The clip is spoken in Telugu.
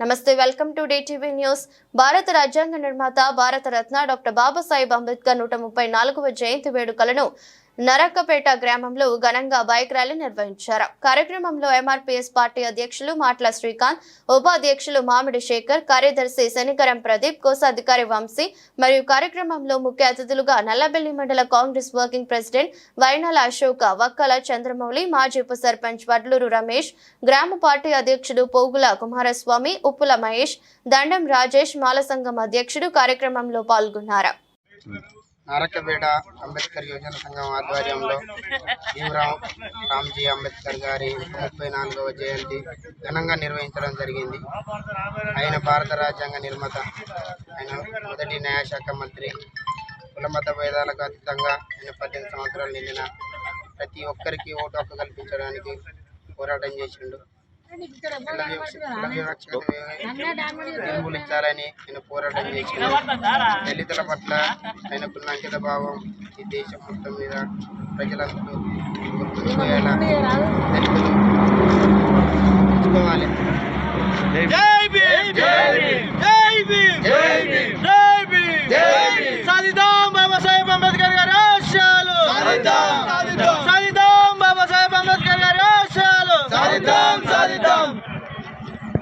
నమస్తే, వెల్కమ్ టు DTV న్యూస్. భారత రాజ్యాంగ నిర్మాత, భారత రత్న డాక్టర్ బాబాసాహెబ్ అంబేద్కర్ 134వ జయంతి వేడుకలను నరకపేట గ్రామంలో ఘనంగా బైక్ ర్యాలీ నిర్వహించారు. కార్యక్రమంలో MRPS పార్టీ అధ్యక్షులు మాట్ల శ్రీకాంత్, ఉపాధ్యక్షులు మామిడి శేఖర్, కార్యదర్శి శనికరం ప్రదీప్, కోశాధికారి వంశీ మరియు కార్యక్రమంలో ముఖ్య అతిథులుగా నల్లబెల్లి మండల కాంగ్రెస్ వర్కింగ్ ప్రెసిడెంట్ వైనాల అశోక, వక్కల చంద్రమౌళి, మాజీ ఉప సర్పంచ్ వడ్లూరు రమేష్, గ్రామ పార్టీ అధ్యక్షుడు పోగుల కుమారస్వామి, ఉప్పుల మహేష్, దండం రాజేష్, మాల సంఘం అధ్యక్షుడు కార్యక్రమంలో పాల్గొన్నారు. నరకపేట అంబేద్కర్ యువజన సంఘం ఆధ్వర్యంలో భీమరావు రామ్జీ అంబేద్కర్ గారి 34వ జయంతి ఘనంగా నిర్వహించడం జరిగింది. ఆయన భారత రాజ్యాంగ నిర్మాత, ఆయన మొదటి న్యాయశాఖ మంత్రి. కులమత భేదాలకు అతీతంగా ఆయన 18 సంవత్సరాలు నిండిన ప్రతి ఒక్కరికి ఓటు హక్కు కల్పించడానికి పోరాటం చేసిండు. నిర్మూలించాలని ఆయన పోరాటం చేసిండు. దళితుల పట్ల ఆయనకున్న అంకిత భావం ఈ దేశం మొత్తం మీద ప్రజలందరూ గుర్తుంచుకోవాలి. దళితులు